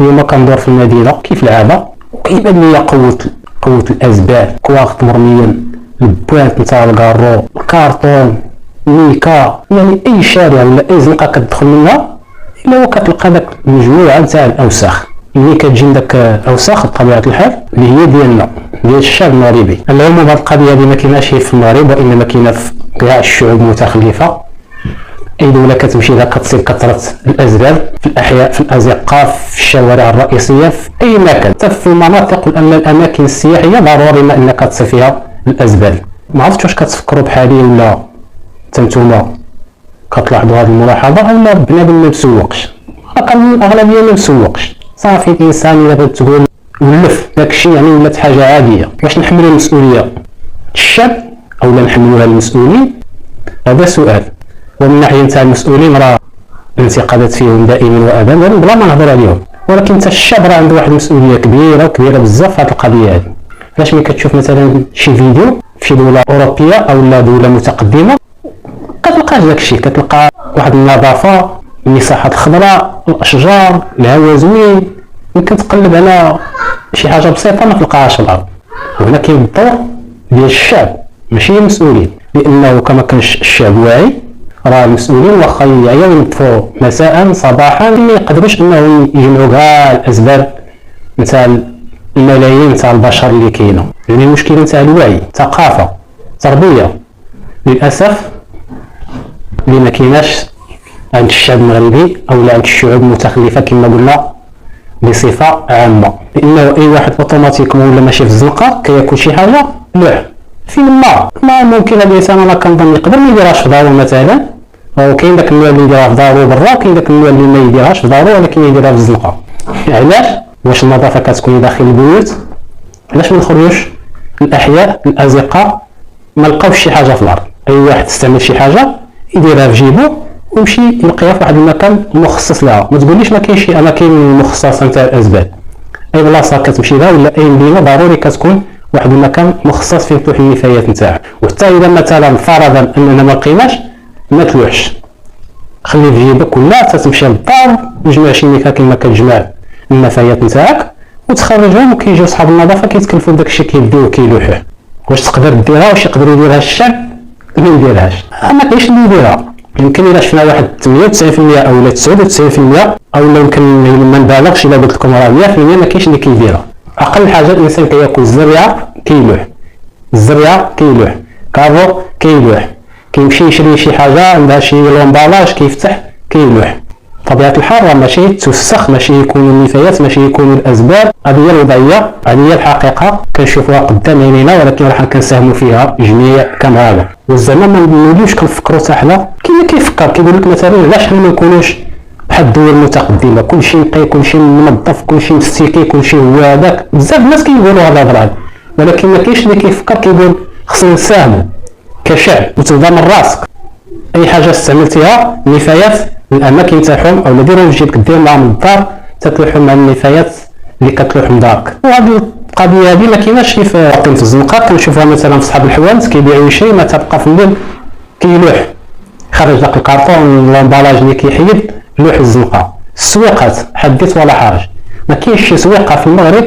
اليوم كندور في المدينه كيف العاده وكيبان لي قوه الازبال، كواخط مرميا، البوانت نتاع الكارو، الكارطون، ميكا، يعني اي شارع ولا اي زنقه كتدخل منها الا هو كتلقى داك المجموعه نتاع الاوساخ اللي كتجي داك اوساخ بطبيعه الحال اللي هي ديالنا ديال الشعب المغربي. اليوم هذه القضيه هذه ما كايناش في المغرب وانما كاينه في كاع الشعوب المتخلفه. اي دوله كتمشي لها كتصيب كثره الازبال في الاحياء، في الازقه، في الشوارع الرئيسيه، في اي مكان، حتى في المناطق ولا الاماكن السياحيه ضروري ما انك تصيب فيها الازبال. ما عرفتش واش كتفكروا بحالي ولا نتوما كتلاحظوا هذه الملاحظه اولا بنادم ما مسوقش. الاغلبيه ما مسوقش، صافي الانسان الا بغيت تقول ولف داكشي يعني ولات حاجه عاديه. واش نحملوا المسؤوليه الشعب اولا نحملوها المسؤولين؟ هذا سؤال. ومن ناحيه نتاع المسؤولين راه الانتقادات فيهم دائما وابدا بلا ما نهضر عليهم، ولكن حتى الشعب راه عنده واحد المسؤوليه كبيره بزاف في هذه القضيه هذه. علاش ملي كتشوف مثلا شي فيديو في شي دوله اوروبيه او دوله متقدمه كتلقاش داكشي، كتلقى واحد النظافه، المساحات الخضراء، الاشجار، الهواء زوين، يمكن تقلب على شي حاجه بسيطه ما تلقاهاش في الارض. وهنا كاين الدور ديال الشعب ماشي المسؤولين، لانه كما كانش الشعب واعي راه المسؤولين واخا يعيوا ينظفوا مساء صباحا ما يقدروش انهم يجمعوا كاع الاسباب نتاع الملايين نتاع البشر اللي كاينه. يعني المشكله نتاع الوعي، ثقافه، تربيه، للاسف اللي ما كايناش عند الشعب المغربي او عند الشعوب المتخلفه كما قلنا بصفه عامه. لانه اي واحد اوتوماتيكمون ولا ماشي في الزنقه كياكل شي حاجه لوح فين ما ممكن الانسان انا كنظن يقدر ما يديرهاش في دارو مثلا، وكاين داك النوع اللي يديرها في دارو برا، وكاين داك النوع اللي ما يديرهاش في دارو ولكن يديرها في الزنقه. علاش؟ واش النظافه كتكون داخل البيوت؟ علاش ما نخرجوش الاحياء الازقه ما لقاوش شي حاجه في الارض؟ اي واحد استعمل شي حاجه يديرها في جيبو ويمشي يلقيها في واحد المكان مخصص لها. ما تقوليش ما كاينش شي اماكن مخصصه نتاع الازبال، اي بلاصه كتمشي لها ولا اي مدينه ضروري كتكون واحد المكان مخصص فيه تلوح النفايات نتاعك. وحتى اذا مثلا فرضا اننا ما لقيناش ما تلوحش، خليه في جيبك ولا تمشي للدار تجمع شي نفايات كما كتجمع النفايات نتاعك وتخرجهم، وكيجيو صحاب النظافه كيتكلفوا بداكشي كيديوه كيلوحوه. واش تقدر ديرها؟ واش يقدر يديرها الشعب؟ ما يديرهاش. ما كاينش اللي يديرها. يمكن الا شفنا واحد 98% او 99% او يمكن ما نبالغش الا قلت لكم راه 100% ما كاينش اللي كيديرها. اقل حاجه الانسان كياكل الزريعه كيلوح، الزريعه كيلوح، كارو كيلوح، كيمشي يشري شي حاجه عندها شي لومبالاج كيفتح كيلوح. طبيعه الحال راه ماشي توسخ، ماشي يكونوا النفايات، ماشي يكونوا الاسباب. هذه هي الوضعيه، هذه هي الحقيقه كنشوفوها قدام عينينا، ولكن راح كنساهموا فيها جميع كاميرا. وزعما ما نوليوش كنفكروا حتى حنا. كاين اللي كيفكر كيقول لك مثلا علاش حنا ما نكونوش بحال الدول المتقدمه، كلشي نقي، كلشي منظف، كلشي مستيكي، كلشي هو هذاك. بزاف الناس كيقولوا هذا الهضره، ولكن ما كاينش اللي كيفكر كيقول خصنا نساهموا كشعب وتبدا من راسك. اي حاجه استعملتيها نفايات الاماكن تاعهم او ديرهم في جيبك دير معاهم الدار تتلوحوا مع النفايات اللي كتلوح من دارك. وهذه القضيه هذه ما كايناش في الزنقه. كنشوفوها مثلا في صحاب الحوانت كيبيعوا شي ما تبقى في الليل كيلوح، خرج داك الكارطون لومبالاج اللي كيحيد لوح الزنقه. السويقات حدث ولا حرج، ما كاينش شي سويقه في المغرب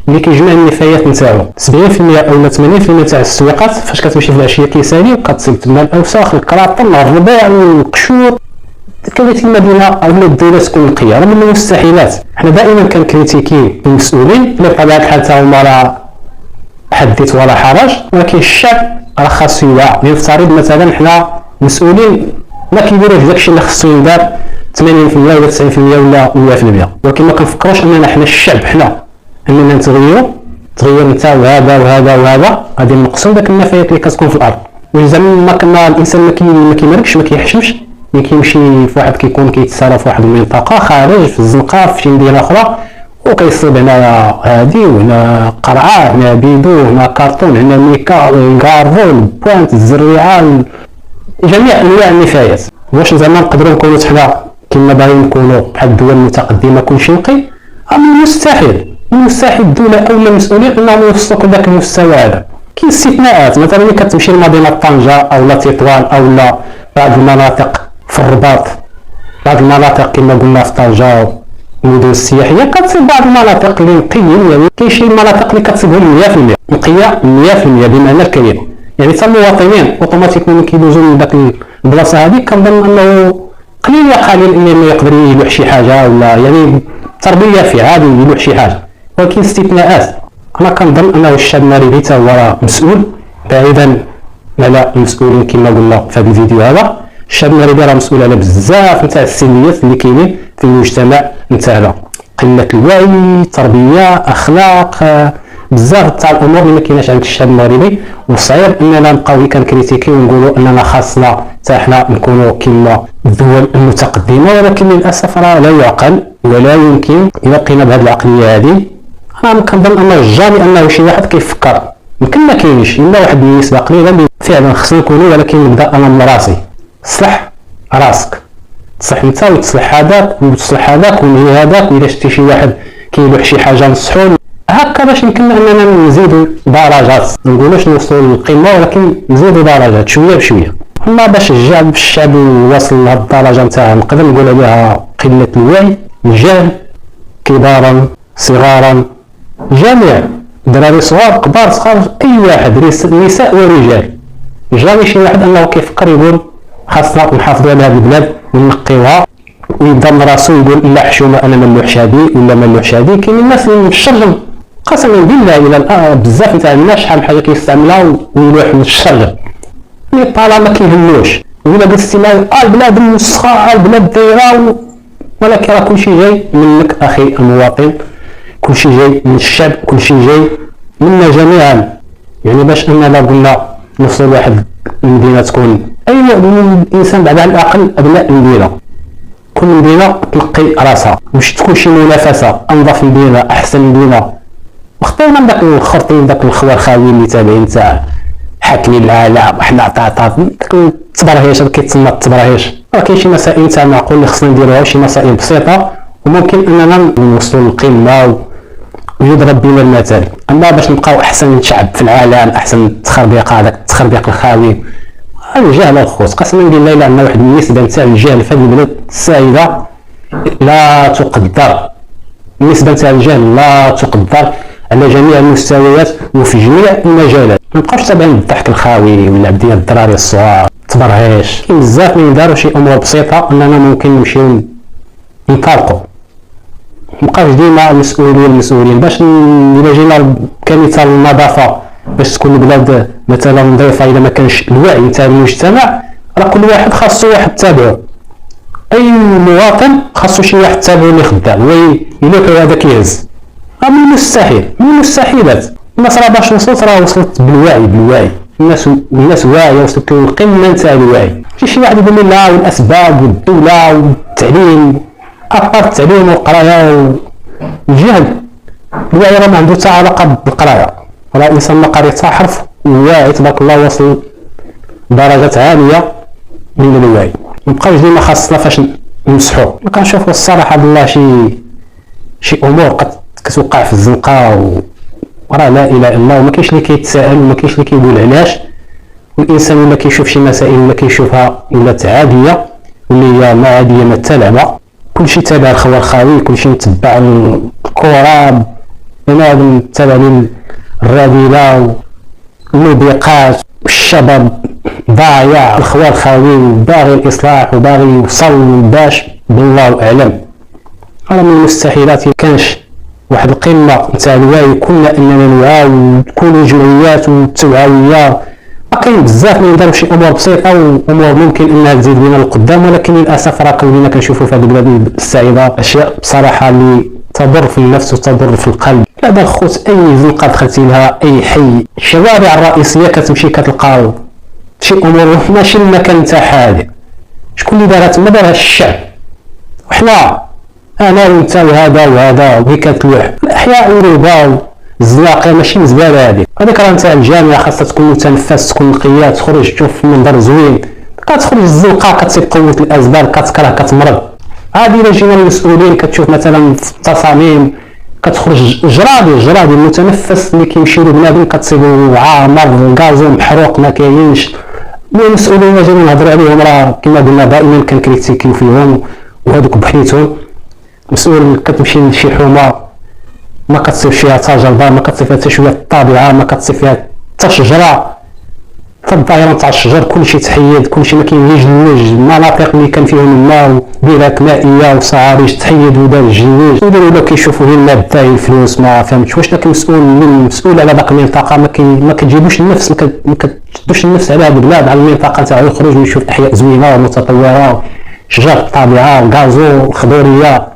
اللي كيجمع النفايات نتاعو. 70% او 80% تاع السويقات فاش كتمشي في العشيه كيسالي وكتصيب تما الاوساخ، الكراطن، الربيع، القشور. كانت المدينه او الدوله تكون نقيه، راه من المستحيلات. حنا دائما كنكريتيكي المسؤولين اللي بطبيعه الحال تا هما راه حدث ولا حرج، ولكن الشعب راه خاصو يوعى. نفترض مثلا حنا مسؤولين ما كيديروش داكشي اللي خصو يدار 80% ولا 90% ولا 100%، ولكن ما كنفكروش اننا حنا الشعب حنا اننا تغير نتا وهذا وهذا وهذا غادي نقصوا داك النفايات اللي كتكون في الارض. وزعما ما كنا الانسان ما كيمركش ما كيحشمش، ملي كيمشي في واحد كيكون كيتسارى في واحد المنطقه خارج في الزنقه في شي مدينه اخرى وكيصيب هنا هادي وهنا قرعه، هنا بيدو، هنا كارطون، هنا ميكا، الكارفو، البوانت، الزريعه، جميع انواع النفايات. واش زعما نقدروا نكونوا حنا كما باغيين نكونوا بحال الدول المتقدمه كلشي نقي؟ من المستحيل. من المستحيل الدوله او المسؤولين انهم يوصلوا لذاك المستوى هذا. كاين استثناءات، مثلا ملي كتمشي لمدينه طنجه او تطوان او بعض المناطق في الرباط، بعض المناطق كما قلنا في طنجه المدن السياحيه كتصيب بعض المناطق اللي نقيين، يعني كاين شي مناطق اللي كتصيبهم 100% نقيه 100% بمعنى الكلمه، يعني حتى المواطنين اوتوماتيكمون كيدوزو من داك البلاصه هذيك. كنظن انه قليل انه يقدر يلوح شي حاجه، ولا يعني تربيه في عادي يلوح شي حاجه، ولكن استثناءات. انا كنظن انه الشاب المغربي حتى هو مسؤول، بعيدا على المسؤولين كما قلنا في هذا الفيديو هذا. الشاب المغربي راه مسؤول على بزاف نتاع السلبيات اللي كاينين في المجتمع نتاعنا، قله الوعي، تربيه، اخلاق، بزاف تاع الامور اللي ما كايناش عند الشاب المغربي. وصعيب اننا نبقاو كنكريتيكيو ونقولوا اننا خاصنا حتى حنا نكونوا كما الدول المتقدمه، ولكن للاسف راه لا يعقل ولا يمكن اذا بقينا بهذه العقليه هذه. انا كنظن انه الجاني انه شي واحد كيفكر يمكن ما كاينش الا واحد النسبه قليله اللي فعلا خصنا نكونوا، ولكن نبدا انا من راسي. صلح راسك، تصلح انت وتصلح هذاك وتصلح هذاك ونهي هذاك، واذا شتي شي واحد كيلوح شي حاجه نصحو هكا باش يمكن اننا نزيدوا درجات، ما نقولوش نوصلوا للقمه ولكن نزيدوا درجات شويه بشويه. اما باش الشعب يوصل لهاد الدرجه نتاع نقدر نقول عليها قله الوعي، الجهل، كبارا صغارا جميع دراري صغار كبار صغار اي واحد، نساء ورجال، جامي شي واحد انه كيفكر يقول خاصنا نحافظوا على هذه البلاد ونقيوها، ويبدا من راسو يقول لا حشومه انا ما نلوحش هذه ولا ما نلوحش هذه. كاين الناس اللي مشرجم قسما بالله الى بزاف نتاع الناس شحال من حاجه كيستعملها ويلوح من الشرجم، اللي طالما ما كيهموش. ولا قلت له البلاد مسخه، البلاد دايره، ولكن راه كلشي جاي منك اخي المواطن، كلشي جاي من الشعب، كلشي جاي منا جميعا. يعني باش اننا قلنا نوصل لواحد المدينه تكون اي انسان بعد على الاقل ابناء المدينه، كل مدينه تلقي راسها، مش تكون شي منافسه انظف مدينه احسن مدينه، وخطينا من داك الخرطيم داك الخوار خاوي اللي تابعين تاع حاكمين العالم وحنا عطاطات داك التبرهيش اللي كيتسمى التبرهيش. راه كاين شي مسائل تاع معقول اللي خصنا نديروها، شي مسائل بسيطه وممكن اننا نوصلوا للقمه ويضرب بنا المثل. اما باش نبقاو احسن شعب في العالم، احسن تخربيق، هذاك التخربيق الخاوي، هذا الجهل الخوص قسما بالله الا عندنا واحد النسبه نتاع الجهل في هذه البلاد السائده لا تقدر، النسبه نتاع الجهل لا تقدر على جميع المستويات وفي جميع المجالات. ما نبقاوش تابعين الضحك الخاوي ولا بدينا الدراري الصغار تبرهيش. كاين بزاف من يداروا شي امور بسيطه اننا ممكن نمشيو ننطلقوا، مابقاوش ديما المسؤولين باش الا جينا كمثال النظافه باش تكون البلاد مثلا نظيفه. اذا ما كانش الوعي نتاع المجتمع راه كل واحد خاصو واحد تابعو، اي مواطن خاصو شي واحد تابعو اللي خدام ويلوحو هذا كيهز. راه من المستحيل، من المستحيلات. الناس راه باش وصلت راه وصلت بالوعي، الناس واعيه، وصلت للقمه نتاع الوعي. شي واحد يقول لي لا والاسباب والدوله والتعليم، ابار التعليم والقرايه والجهل، الوعي راه ما عنده حتى علاقه بالقرايه. راه الانسان ما قاري حتى حرف وواعي تبارك الله وصل درجات عاليه من الوعي. مابقاوش ديما خاصنا فاش نمسحو. ما كنشوفوا الصراحه بالله شي امور قد كتوقع في الزنقه وراه لا اله الا الله، وما كاينش اللي كيتساءل وما كاينش اللي كيقول علاش. والانسان ولا كيشوف شي مسائل ولا كيشوفها ولات عاديه واللي هي ما عاديه ما تلعبه، كلشي تابع الخوار خاوي، كلشي متبع الكره، بنادم تابع الرذيله والموبقات، والشباب ضايع الخوار خاوي وباغي الاصلاح وباغي يوصل باش بالله اعلم. راه من المستحيلات كانش واحد القمه نتاع الوعي كنا اننا نوعاو ونكونوا جمعيات وتوعويه. كاين بزاف من يداروا شي امور بسيطه وامور ممكن انها تزيد بنا للقدام، ولكن للاسف راه كوننا كنشوفوا في هذه البلاد السعيده اشياء بصراحه اللي تضر في النفس وتضر في القلب. لا دار خوت اي زنقه دخلتي لها اي حي، الشوارع الرئيسيه كتمشي كتلقى شي امور ماشي المكان تاعها هذه. شكون اللي دارها تما؟ دارها الشعب، وحنا انا وانت وهذا وهي كتلوح الاحياء وربا الزلاقه ماشي مزباله. هذيك راه نتاع الجامعه خاصها تكون متنفس، تكون نقيه، تخرج تشوف منظر زوين. كتخرج الزنقه كتصيب قوه الاسباب، كتكره، كتمرض. عادي الا جينا المسؤولين كتشوف مثلا في التصاميم كتخرج جرادي المتنفس اللي كيمشي له بنادم كتصيبو عامر غازو محروق ما كاينش. المسؤولين جينا نهضروا عليهم راه كما قلنا دائما كنكريتيكيو فيهم وهذوك بحيتهم مسؤول كتمشي لشي حومه ما كتصيف فيها حتى جرده، ما كتصيف فيها حتى شويه الطبيعه، ما كتصيف فيها حتى شجره، حتى الظاهره تاع الشجر كلشي تحيد، كلشي ما كاين جنيج. المناطق اللي كان فيهم الماء وبيرات مائيه وصعاريج تحيد ودار الجنيج، ولاو كيشوفوا غير الماده الفلوس. ما فهمتش واش داك المسؤول على داك المنطقه ما كتجيبوش النفس، ما كتدوش النفس على هاد البلاد، على المنطقه تاعو، يخرج ويشوف احياء زوينه ومتطوره، شجر الطبيعه، غازو، الخضوريه.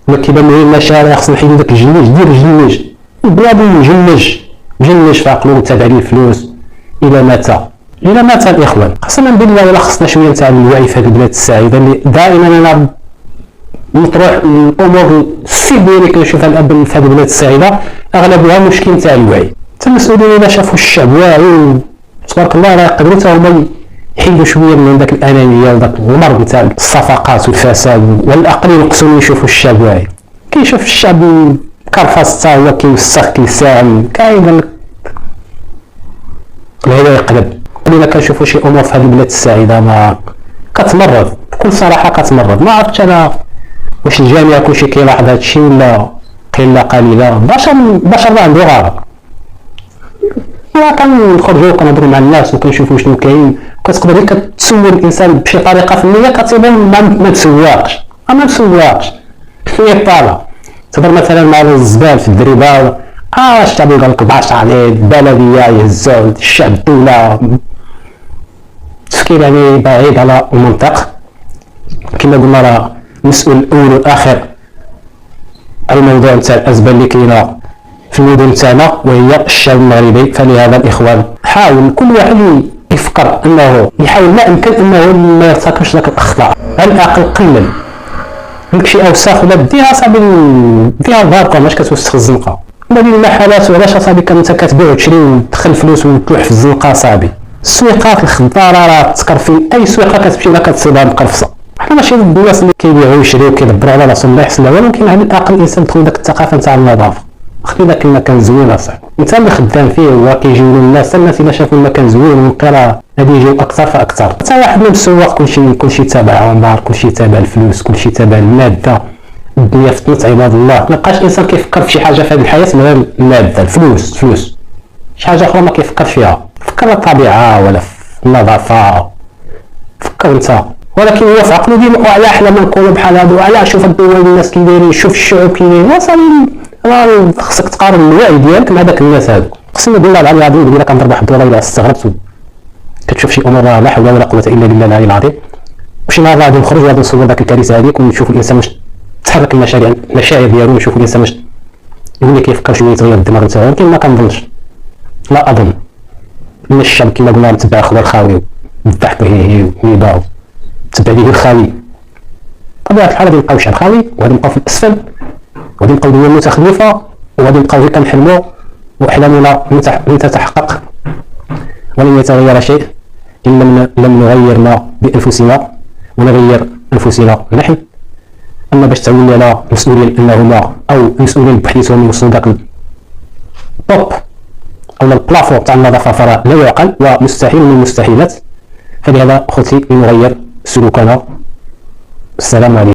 ما كيبان لي المشاريع خصنا نحيدو داك الجنيج، دير الجنيج البلاد مجنج في عقلو وتابع ليه الفلوس. الى متى الاخوان؟ قسما بالله ولا خصنا شويه نتاع الوعي في هذه البلاد السعيده اللي دائما انا مطروح الامور السلبيه اللي كنشوفها الان في هذه البلاد السعيده اغلبها مشكل نتاع الوعي. حتى المسؤولين الا شافوا الشعب واعي تبارك الله راه يقدروا حتى هما يحيدوا شويه من ذاك الانانيه وذاك المرض نتاع الصفقات والفساد، وعلى الاقل ينقصوا يشوفوا الشعب واعي. كيشوف الشعب كرفاس حتى هو كيوسخ كيساهم كاين لك الهواء يقلب. ولينا كنشوفوا شي امور في هذه البلاد السعيده ما كتمرض، بكل صراحه كتمرض. ما عرفتش انا واش الجامعه كلشي كيلاحظ هذا الشيء ولا قله قليله. بشر راه عنده غرض. كنخرجوا كنهضروا مع الناس وكنشوفوا شنو كاين، كتقدر غير كتسول الانسان بشي طريقه فنيه كتبان ما تسواقش هي طالع. تهضر مثلا مع الزبال في الدريبه الشعب يقول لك 10 عليه البلديه يهزوا الشعب الدوله، تفكير يعني بعيد على المنطق. كما قلنا راه المسؤول الاول والاخر على الموضوع نتاع الازمه اللي كاينه في المدن تاعنا وهي الشعب المغربي. فلهذا الاخوان حاول كل واحد يفكر انه يحاول ما امكن انه ما يرتكبش ذاك الاخطاء، على الاقل قلل عندك شي اوساخ ولا ديها صاحبي ديها ظهرك باش كتوسخ الزنقه. هذه المحلات وعلاش اصاحبي انت كتبيع وتشري وتدخل فلوس وتلوح في الزنقه صاحبي. السويقات الخضاره راه تكرفي، اي سويقه كتمشي لها كتصيبها مقرفصه. حنا ماشي ضد الناس اللي كيبيعوا ويشريوا وكيدبروا على راسهم الله يحسن، ولكن على الاقل الانسان يدخل داك الثقافه نتاع النظافه. خلي داك المكان زوين اصاحبي، انت اللي خدام فيه هو كيجيو الناس الا شافوا المكان زوين ونقي غادي يجيو اكثر فاكثر. حتى واحد من السواق كلشي تابع عمر، كلشي تابع الفلوس، كلشي تابع الماده. الدنيا فتنت عباد الله، مابقاش انسان كيفكر في شي حاجه في هذه الحياه من غير الماده الفلوس. شي حاجه اخرى ما كيفكرش فيها. فكر في الطبيعه ولا في النظافه، فكر انت. ولكن هو في عقلو ديما وعلى احلى ما نكونوا بحال هادو، وعلى شوف الدول الناس كي دايرين، شوف الشعوب كي دايرين. راه خصك تقارن الوعي ديالك مع داك الناس هادو. قسما بالله العلي العظيم يقول لك كنضرب واحد الدولار الا استغربت كتشوف شي امور لا حول ولا قوه الا بالله العلي العظيم. وشي نهار غادي نخرج وغادي نصور داك الكارثه هذيك ونشوف الانسان واش تحرك المشاعر ديالو، ونشوف الانسان واش يولي كيفكر شويه يتغير الدماغ نتاعو. ولكن ما كنظنش، لا اظن ان الشعب كما قلنا متبع اخبار خاوي الضحك هي ويباو تبع ليه الخاوي. بطبيعه الحال غادي نبقاو شعب خاوي وغادي نبقاو في الاسفل وغادي نبقاو دول متخلفه وغادي نبقاو غير كنحلموا واحلامنا لن تتحقق ولن يتغير شيء ان لم نغيرنا بانفسنا ونغير انفسنا نحن. اما باش تعاونوا على مسؤولين انهما او مسؤولين بحديثهم يوصلوا داك الطوب او البلافو تاع النظافه فراه لا يعقل ومستحيل من المستحيلات. فلهذا اخوتي لنغير سلوكنا. السلام عليكم.